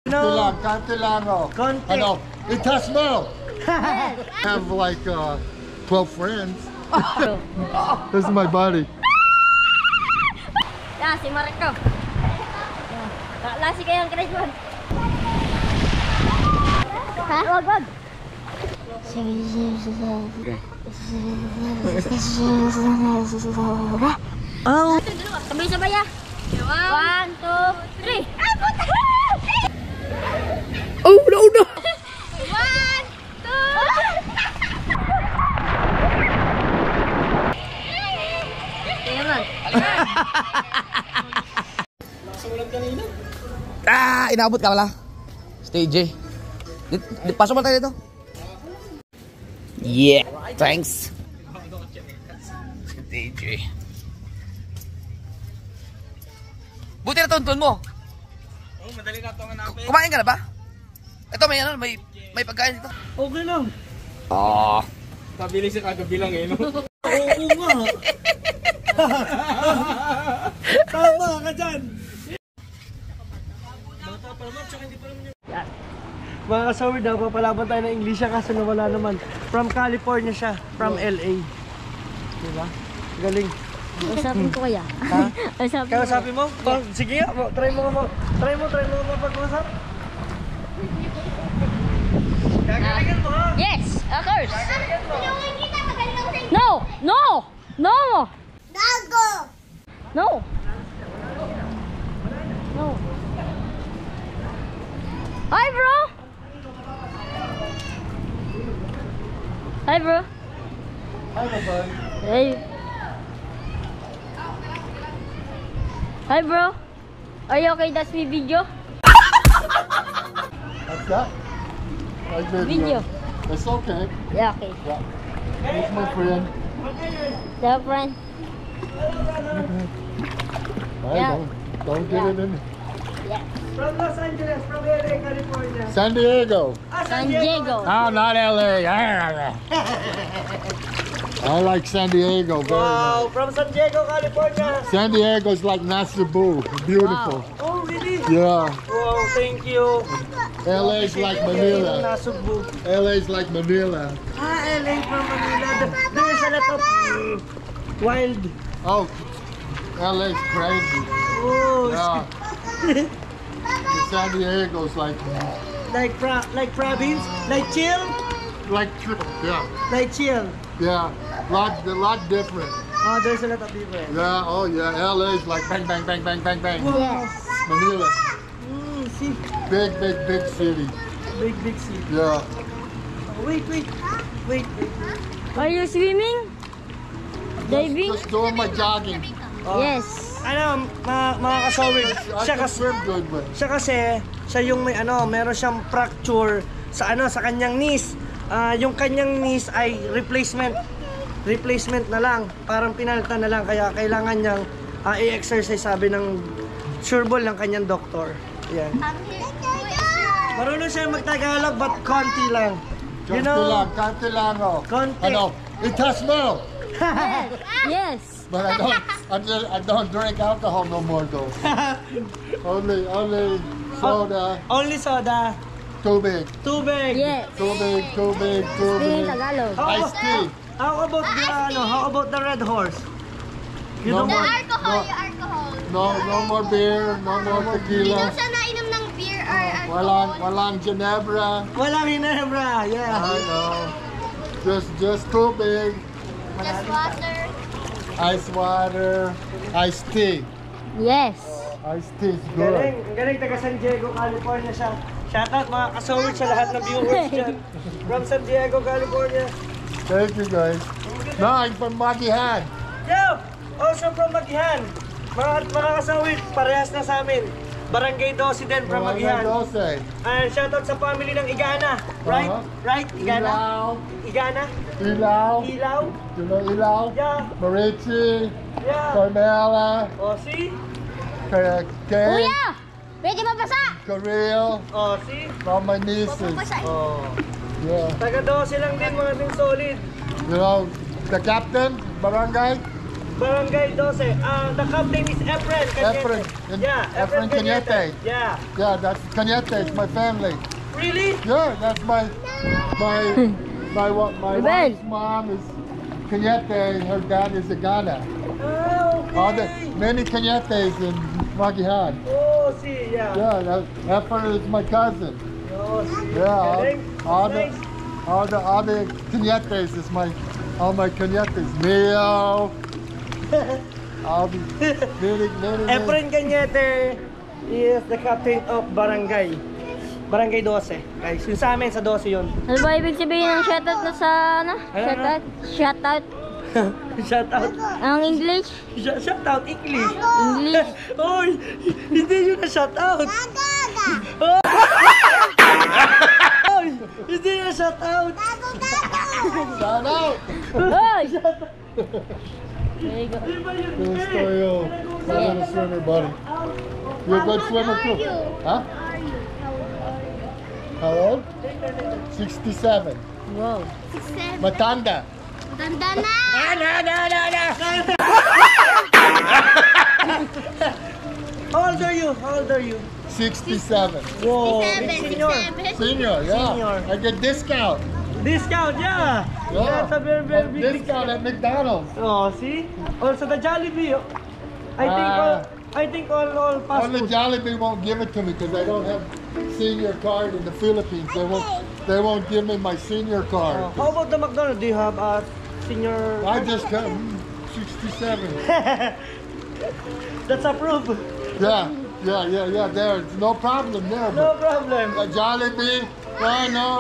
No. Konti lang. Ano? Itas mo. I have like 12 friends. This is my buddy. Yeah, si Marco. Lasi kayong grade 1. Ha? Wag. Oh. Sabay-sabay ya. 1, 2, 3. Oh no! 1, 2. Ayan. Inabot ka pala. Stage. Pasok mo tayo dito. Yeah, thanks. Stage. Buti na tuntun mo. Oh, madali na ito ang hanapin. Kumain ka na ba? Ito may pagkain dito. Okay lang. Oh. Pabilis yung kagabi lang eh, no? Oo nga. Tama ka dyan. Mga kasawid daw, papalaban tayo ng English kasi nawala naman. From California siya, from LA. Diba? Galing. Usapin ko kaya. Ha? Usapin sabi mo? Yeah. Sige nga, try mo pag-usap. Gagalingan mo ha? Yes, of course. No. Hi, bro. Hi, my bud. Hey. Hi, bro. Are you okay? That's me video. What's that? My Video. It's okay. Yeah, okay. Yeah. That's my friend. The friend. Yeah. Don't get it in. Yeah. From Los Angeles, from LA, California. San Diego. San Diego. Oh, not LA. I like San Diego very Wow, much. from San Diego, California. San Diego's like Nasibu. Beautiful. Wow. Oh, really? Yeah. Wow, thank you. LA's like Manila. Nasubo. LA's like Manila. LA from Manila. There's a lot of wild. Oh, LA's crazy. Oh, Yeah. San Diego's like province, like chill, yeah, like chill. yeah, a lot different. Oh, there's a lot of difference. Yeah, oh yeah, LA's like bang, bang, bang, bang, bang, bang. Yes. Manila, See, big city. big city. Yeah. Wait. Are you swimming? Diving? Just doing my jogging. Yes. Ano, mga kasawid, I can swim good, but siya yung may meron siyang fracture sa sa kanyang knees. Yung kanyang knees ay replacement na lang, parang pinalitan na lang, kaya kailangan niyang i-exercise, sabi ng sureball ng kanyang doktor. Yan. Marunong siya magtagalog but konti lang. You know, konti lang. konti. Ano? Itas mo. Yes. But I don't drink alcohol no more though. only soda. Only soda. Tubig. Yes. Tubig. Speaking Tagalog. Iced tea. How about the Red Horse? You No don't more. want Alcohol. No more beer. No more Hindi tequila. daw siya nainom ng beer or alcohol. Walang Ginebra. walang Ginebra. Yeah. I know. Just tubig. Just water. Ice water. Iced tea. Yes. Iced tea is good. Galing, taga San Diego, California siya. Shoutout mga kasawid sa lahat ng viewers dyan. From San Diego, California. Thank you guys. No, I'm from Magihan. Yo! Also from Magihan. Mga kasawid, parehas na sa amin. Barangay 12 din from Magihan. And shoutout sa family ng Igana. Right? Right? Igana? Igana? Ilaw. Ilaw? You know Ilaw? Yeah. Marichi. Yeah. Carmela. Oh, see? Kay. Kuya! Pwede mabasa! Kareel. Oh, see? All my nieces. Oh. Yeah. Taga 12 lang din, mga din solid. You know, the captain, barangay, Barangay 12. The captain is Efren Cañete. Efren. Yeah, Efren Cañete. Yeah. Yeah, that's Cañete. It's my family. Really? Yeah, that's my wife's mom is Cañete. Her dad is Agana. Ah, okay. Many Cañetes in Magihan. Oh, see, yeah. Yeah, Efren is my cousin. Oh, see. Yeah, Galing. Nice. all the Cañetes is all my Cañetes. Mio. All the many. Efren Cañete is the captain of Barangay 12. Guys, yung sa amin sa 12 yun. Ano ba ibig sabihin ng shoutout na sa ano? Shoutout? Shoutout? Shout out. Ang English? Shout out English. English? Oy, hindi yun na shout out. Oy, hindi na shout out. Shout out. Hoy! There you go. Gusto I'm a swimmer, buddy. You're a good swimmer too. Huh? How old? 67. Wow. Matanda. Tanda na! How old are you? How old are you? 67. Whoa, Senior. Senior, yeah. Senior. I get discount. Discount, yeah. Yeah. That's a very, very big Discount at McDonald's. Oh, see? Also the Jollibee. I think all fast Only food. Jollibee won't give it to me because I don't have senior card in the Philippines. They won't give me my senior card. How about the McDonald's? Do you have a senior? I just got 67. That's approved. Yeah. There's no problem there. No But problem. Jollibee,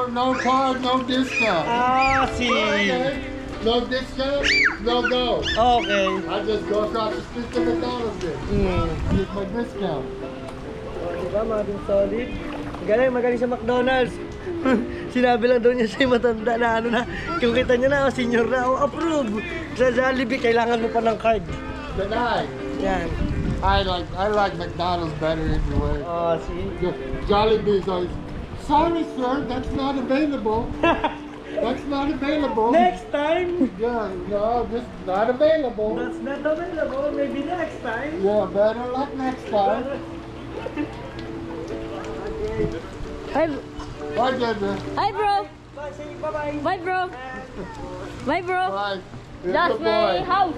no card, no discount. Ah, see. Okay. No discount, no go. Okay. I just go across the street to McDonald's then. Get my discount. Diba, maging solid. Magaling sa McDonald's. Sinabi lang daw niya sa'yo matanda na ano na. Kung kita niya na, senior na, approve. Sa Jollibee, kailangan mo pa ng card. Tonight, Yan. I like McDonald's better anyway. Oh, see? Jollibee's always, sorry sir, that's not available. That's not available. Next time. Yeah, no, this is not available. That's not available. Maybe next time. Yeah, better luck next time. Hi, Bye, Deborah. hi bro! Bye, say bye-bye. Bye bro! Bye bro! Bye. Here's That's the my boy. house!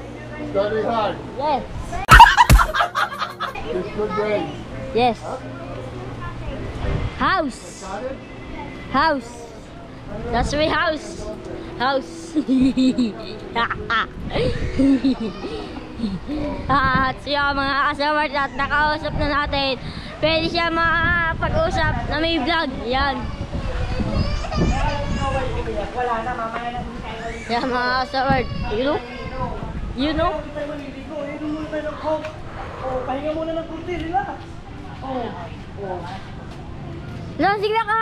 Study hard. Yes! Get good grades. Yes! House! House! That's my house! House! At siya mga kasama at nakausap na natin. Pwede siya makapag-usap na may vlog. Yan. Yan mga kasama. You know? You know? Pahinga muna ng kunti, relax. Lang, sige na ka.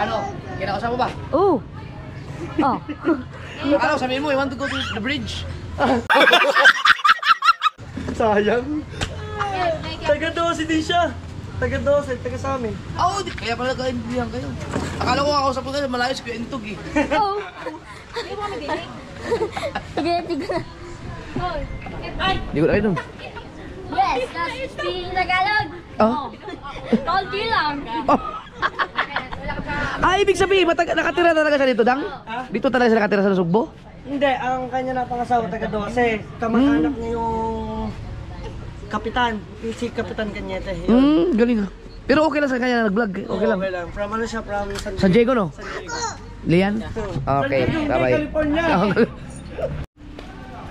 Ano? Kinakausap mo ba? Oh. Oh. Ano, sabihin mo, I want to go to the bridge. Sayang. Taga-12 din siya. Taga-12, taga sa amin. Oo, kaya pala nagkaintindihan kayo. Akala ko kakausap ko kayo, malayo si Kuya Intog eh. Oh. Sige na, sige na. Hindi ko na kayo. Yes, that's speaking Tagalog. Oh? Konti lang. Ibig sabihin, nakatira talaga siya dito, Dang? Dito talaga siya nakatira sa Sugbo? Hindi, ang kanya na pangasawa taga-12. Kamag-anak niya yung kapitan. Si Kapitan Cañete. Galing ha. Pero okay lang sa kanya nag-vlog. Okay lang. Okay lang. From ano siya? From San Diego, no? San Diego. Lian? Okay, San Diego, bye-bye. California.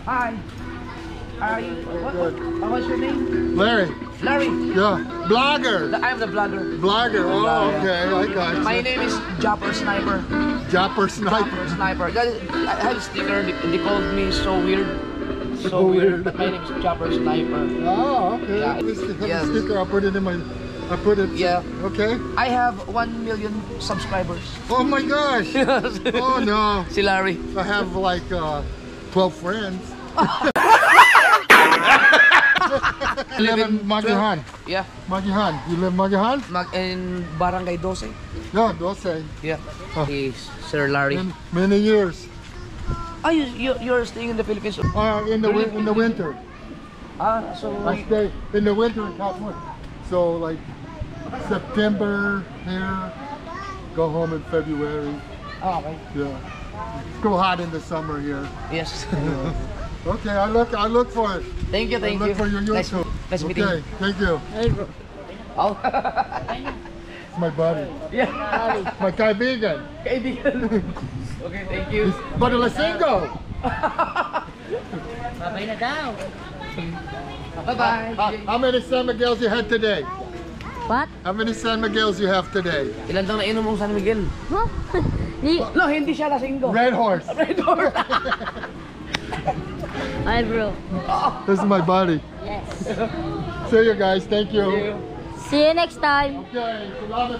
Hi. What's your name? Larry. Larry. Yeah. Blogger. I'm the vlogger. Blogger. Oh, okay. I got you. My name is Japper Sniper. Japper Sniper. Japper Sniper. Guys, I have a sticker. They called me so weird. So weird. My name is Japper Sniper. Oh, okay. Yeah. This is Yes. a sticker. I'll put it in my. I put it. Yeah. Okay. I have 1 million subscribers. Oh my gosh. Oh no. Si Larry. I have like 12 friends. I live in Magihan. Yeah. Magihan. You live in Magihan? In Barangay 12. No, don't say. Yeah. Oh. He's Sir Larry. Many years. Ah, you're staying in the Philippines. In the winter. So I stay in the winter in California. So like September here, go home in February. okay. Yeah. It's go hot in the summer here. Yes. Yeah. Okay, I look for it. Thank you, I thank look you. for your YouTube. Nice meeting Okay, you. thank you. Ay, bro. Oh. It's my buddy. Yeah. My kaibigan. Kaibigan. Okay, thank you. Badalasingo. Babay na daw. Bye-bye. How many San Miguel's you had today? What? How many San Miguel's you have today? Ilan daw nainom mong San Miguel? Huh? Di. No, hindi siya lasinggo. Red Horse. Red Horse. Ay, bro. This is my buddy. Yes. See you guys. Thank you. See you next time. Okay, salamat.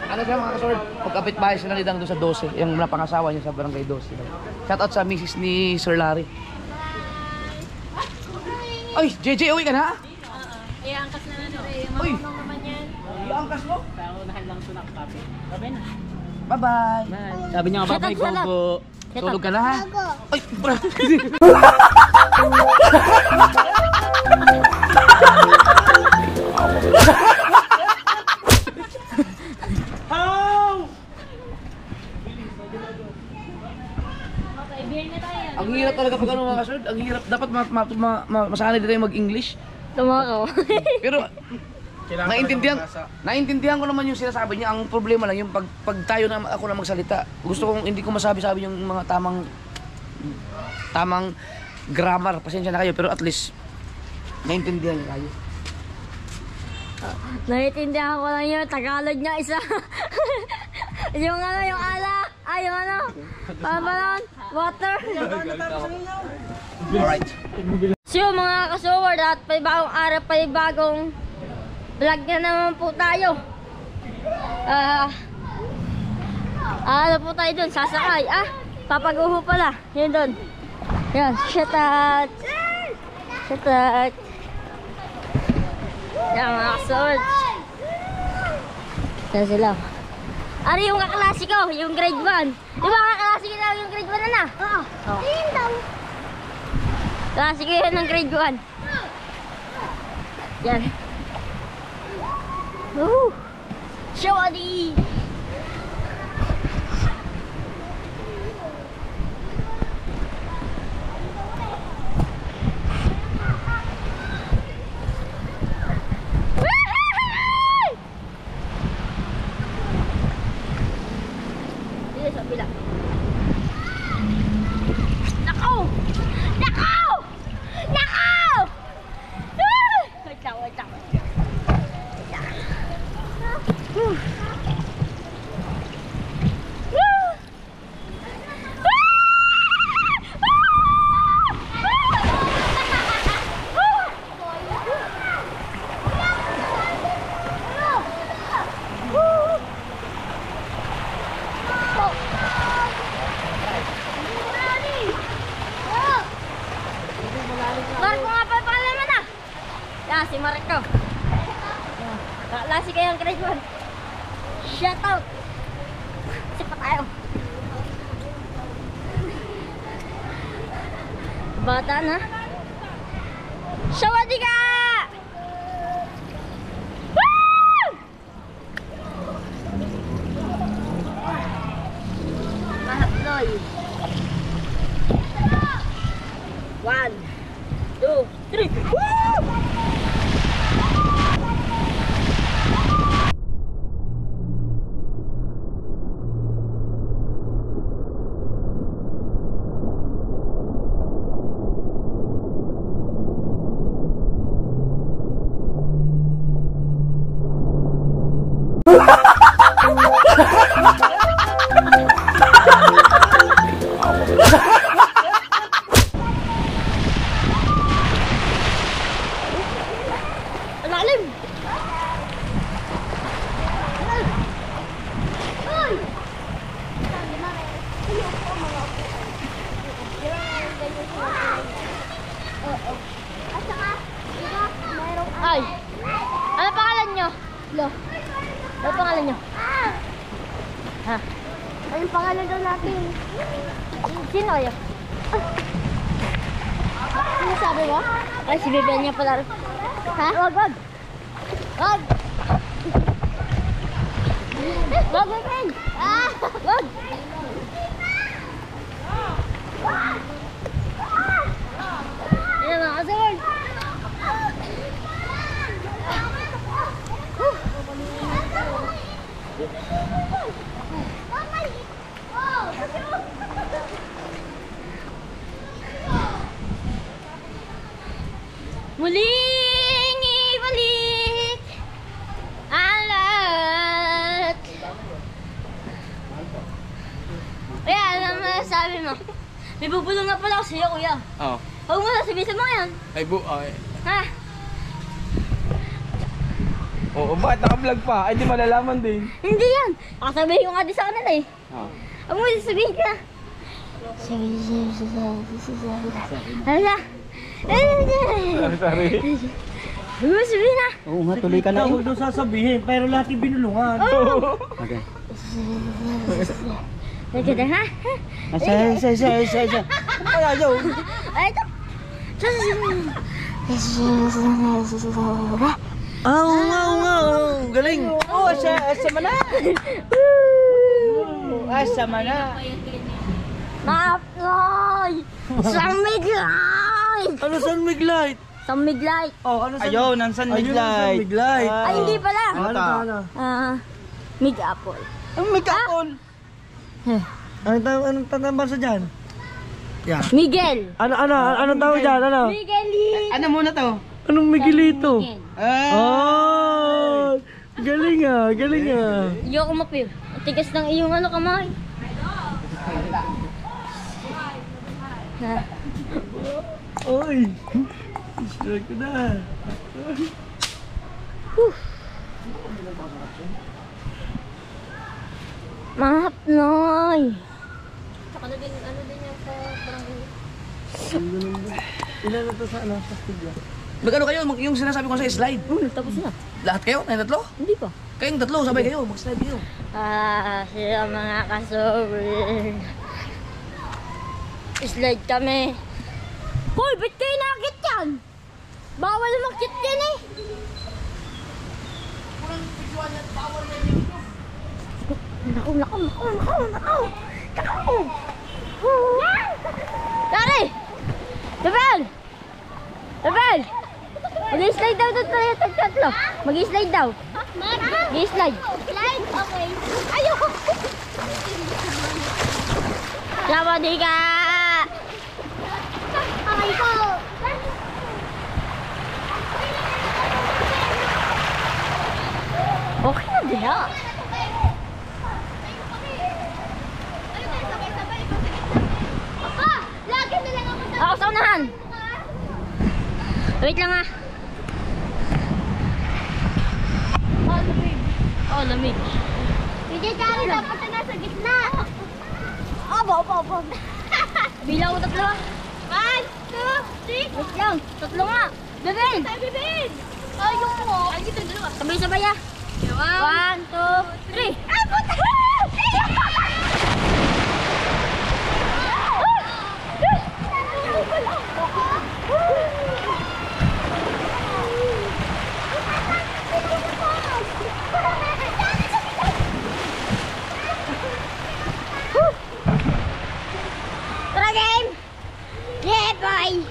Ano siya mga kasord? Pagkapit bahay sila ni Dang doon sa 12. Yung napangasawa niya sa barangay 12. Shout out sa misis ni Sir Larry. Ay, JJ, uwi ka na? Iangkas na na. Uy! naman yan. Iangkas mo? Paunahan lang sunak papi. Babay na. Bye-bye. Sabi niya babay Gogo. Tulog ka na ha? Ay, bro. Ang hirap talaga pag ano mga kasod. Ang hirap. Dapat masanay din tayo mag-English. Tumakaw. Pero naintindihan ko naman yung sinasabi niya. Ang problema lang yung pag tayo na ako na magsalita. Gusto kong hindi ko masabi yung mga tamang grammar. Pasensya na kayo pero at least naintindihan niyo kayo. Naiintindihan ko lang yun. Tagalog niya isa. yung ano, yung alak. Ay, yung ano. Balon. Water. Alright. So mga kasoward at panibagong araw, panibagong vlog na naman po tayo. Ano po tayo dun? Sasakay. Papaguho pala. Yun dun. Yan. Shout out. Shout out. Yan mga kasoward. Yan sila. Ano yung kaklase ko? Yung grade 1. Di ba kaklase ko na yung grade 1 na? Oo. Klase ko yun ng grade 1. Yan. Woohoo! Show Adi! Dito sa bila. Nakaw! Nakaw! Nakaw! Wait lang, wait lang. Marco nga pa pangalan mo na. Yan, si Marco. Kaklase kayo ang grade 1. Shout out. Sipa tayo. Bata na. Sawadi ka! Woo! Mahaploy. 1, 2, 3. Woo! Lalim! Ay! Ano pangalan nyo? Lo. Ano pangalan nyo? Ha? Anong pangalan daw natin? Sino kayo? Ano sabi mo? Ay, si Bebel niya pala. Ha? Wag, wag. Wag. Wag, Bebel. Ah! Wag. Yan mga kasawal. Muling ibalik ang lahat. Kuya, ano masasabi mo? May bubulong nga pala ako sa'yo, kuya. Oo. Huwag mo sasabihin sa mga yan. Ay, ay. Ha? Oo, bakit naka-vlog pa? Ay, di malalaman din. Hindi yan. Kasabihin ko nga din sa kanila eh. Oo. Huwag mo sasabihin ka. Ano na? Sorry. Huwag mo sasabihin na. Oo nga, tuloy ka Huwag daw sasabihin, pero lahat yung binulungan. Okay. Nagkada ha? Isa. Kaya yun. Ay, ito. Galing. Oh, asa mana. Asa mana. Maploy! Sammiglight! Ano San Miglight? Sammiglight! Oh, ano San Ayaw, ng San Miglight. Miglight. Ay, hindi pala. Ano? Mid-apple. Ang may kapon. Anong tanda sa dyan? Yeah. Miguel! Anong tawag dyan? Ano? Miguelito! Ano muna to? Anong Miguelito? Ah. Oh! Galing ah. Ayoko mapil. Ang tigas ng iyong ano kamay. Ha? Oy! Start ko na. Mahapnoy! Ilan na to sa studio? Magano kayo? Yung sinasabi ko sa slide. Tapos na. Lahat kayo? Kayong tatlo? Hindi pa. Kayong tatlo, sabay kayo. Mag-slide kayo. Sila mga kasobrin. Slide kami. Hoy, ba't kayo nakakit yan? Bawal makit yan eh. Naku. Dari! Bebel! Mag-slide daw doon tayo tatlo. Mag-slide daw. Mag-slide. Slide? Okay. Ayoko! Sabadi ka! Aray ko! Okay na din ah. Papa! Lagi na lang ako sa... Ako sa unahan. Wait lang ah. Oh, lamig. Hindi tayo dapat na nasa gitna. Opo. Bilang ko tatlo. 1, 2, 3. Wait lang. Tatlo nga. Bebel. Bibin! Ayun mo. Ay, dito dalawa. Sabay-sabay ah. 1, 2, 3. Ah, puta! Tara game! Yeah, boy!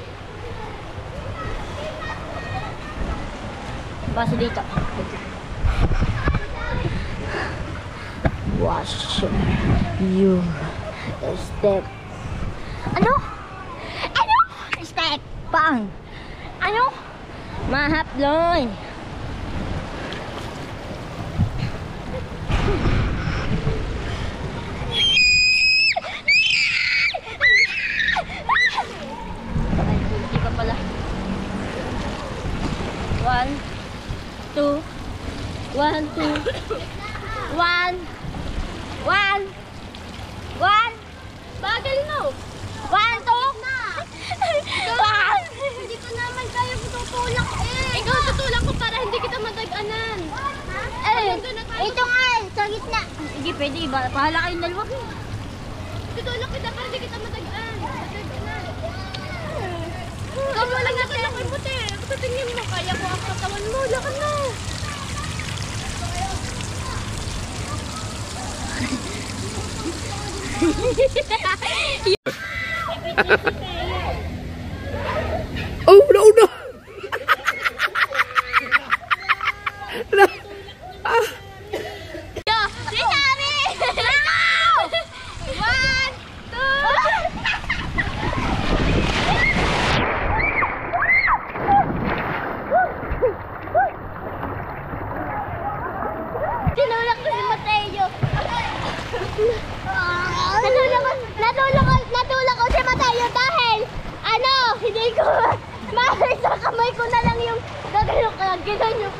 Basta dito. Watch your step. Ano? Step. Pang. Ano? Mahaploy. Hindi pa pala. 1, 2, 1, 1. Bagal mo! 1, 2. Hindi ko naman kaya tutulak eh! Ikaw tutulak ko para hindi kita madaganan. Eh, Doon na Ito nga, sa gitna. Sige, pwede. Bahala kayong dalawa. Tutulog kita para di kita matagaan. Ikaw mo lang natulungan mo, te. Ako tingin mo, kaya ko ang katawan mo. Lakan mo. Oh, no! Yo, si Sami! One, tinulak ko si Mateo. Natulak ko si Mateo dahil hindi ko sa kamay ko na lang yung gagano ko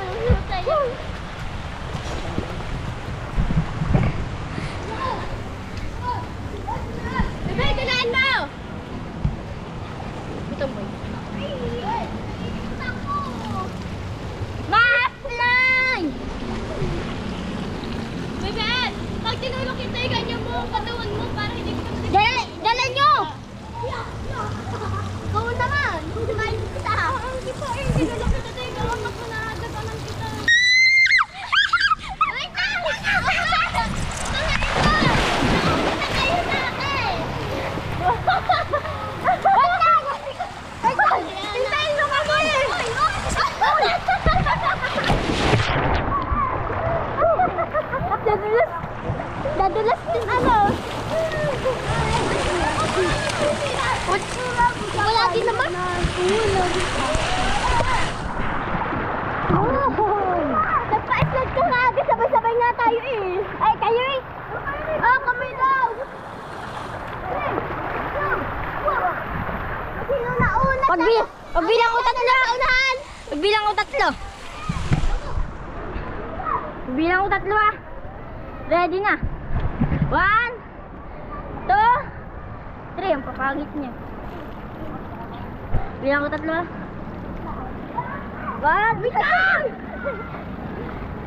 yung Mateo. Bebe, galaan mo! Ito mo. Maslay! Bebe, pag tinulog kita, ganyan mo ang katawan mo para hindi ko dala nyo! Ikaw naman! Kumain kita! Hindi po, tinulog kita tayo. Gawang ako na daganan kita. Wait lang! Dadulas din wala din naman. Nagpa-slide ka nga agad, sabay-sabay nga tayo eh. Ay, kayo eh. Kami daw. Sino nauna? Pagbilang ko tatlo. Pagbilang ko tatlo. Pagbilang ko tatlo ah. Ready na. 1, 2, 3. Ang papangit niya. Bilang ko tatlo. 1, bilang!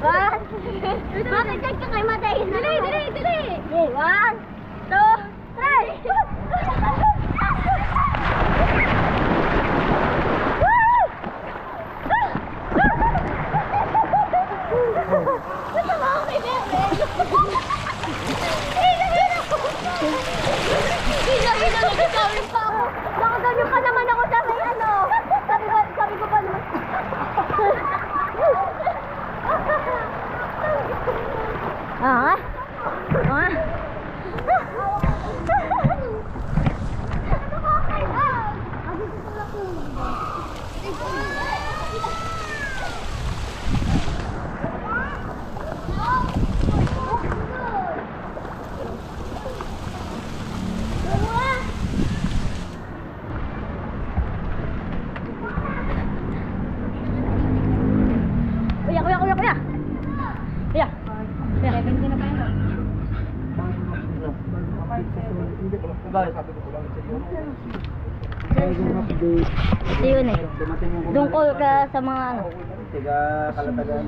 1. Bakit ka kay Matay? Dali! 1, 2, 3. Nakaganyo pa naman ako sa may sabi ko pa naman. Ito yun eh. Dungkol ka sa mga ano. Tiga kalatagan.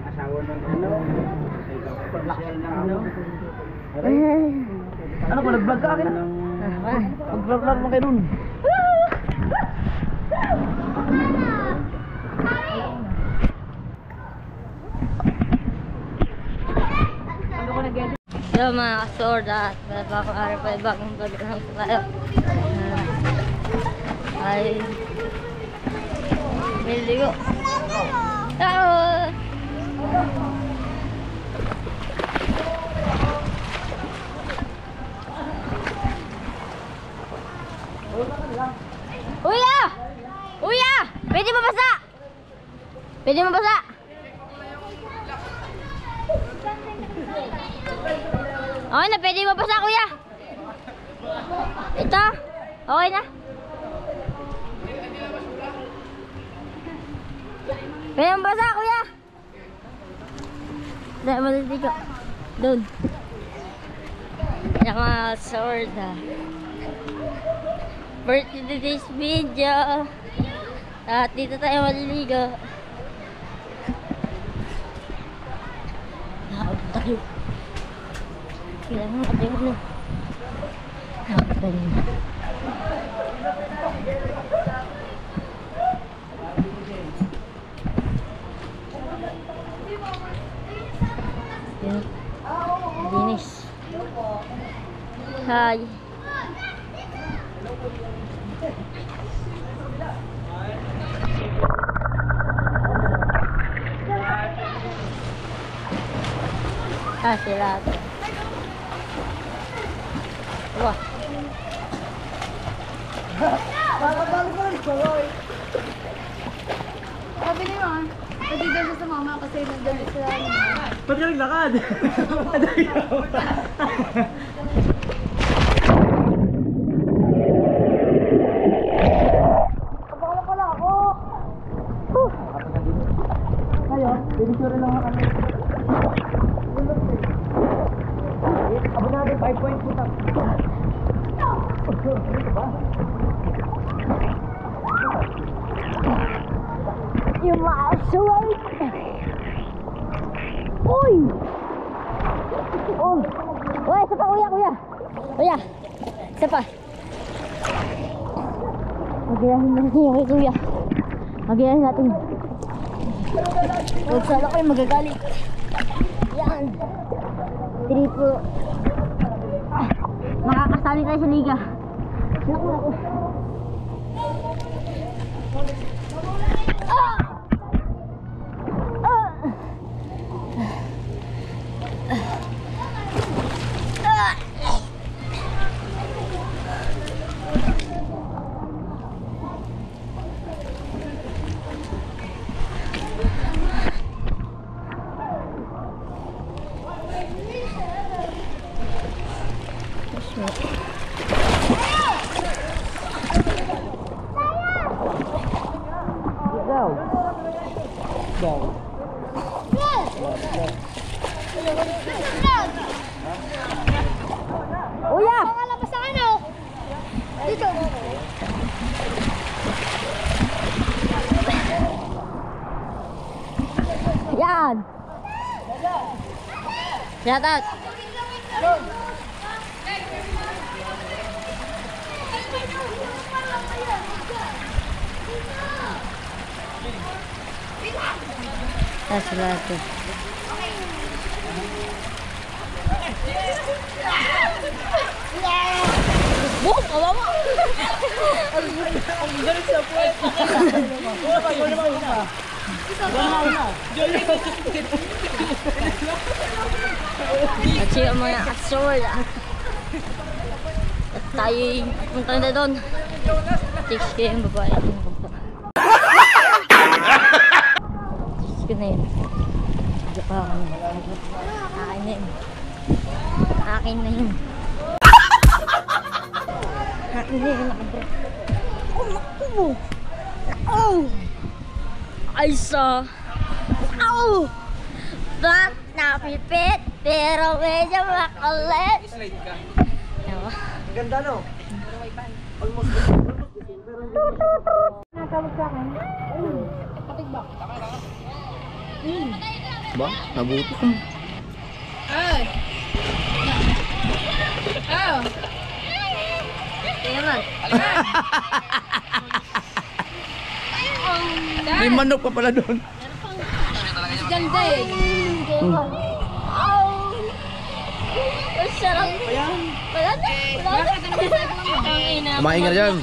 Asawa ng ano. Paglaksyan ng ano. Ano ko, nag-vlog ka akin? Mag-vlog mo kayo nun. Hello mga kasorda at napakari pa ibang vlog lang tayo. Ay miligo. Ciao! Uya! Uya! Pwede mabasa! Pwede mabasa! Okay na, pwede mabasa kuya! Ito! Okay na! Pwede mabasa kuya! Dahil maliligo. Doon. Yung mga sorda. Birthday today's video. At dito tayo maliligo. tayo. Kailangan natin ano. Nakatayin. Yan. Dinis. Hi. Ah, sila. Wah. Sabi ni Ron, pwede daw siya sa mama kasi nandun sila. Ba't ka naglakad? Yung maasaway. Uy! Oh! Uy, isa pa kuya, kuya! Kuya! Isa pa! Magayahin natin yung kay kuya. Magayahin natin. Huwag sana kayo magagalit. Yan! Triple. Makakasali tayo sa liga. Naku, naku. Kuya! Pangalabas ang ano? Dito. Yan! Shout out! That's right. Boom! Awa mo! Ang galit sa puwet! Kasi ang mga asol. At tayo'y punta na doon. 6K ang babae. Sige na yun. Joke ako na. Akin na yun. Akin na yun. Akin na yun. Oh, naku! Oh! I saw. Ow! Ba't napipit? Pero medyo makulit. Ewa. Ang ganda, no? Natawag sa akin. Patig ba? Ba? Nabuto. Ay! Oh! Kaya naman. May manok pa pala doon. Ganda eh. Ow! Ang sarap. Wala na. Wala na. Kumain ka na dyan.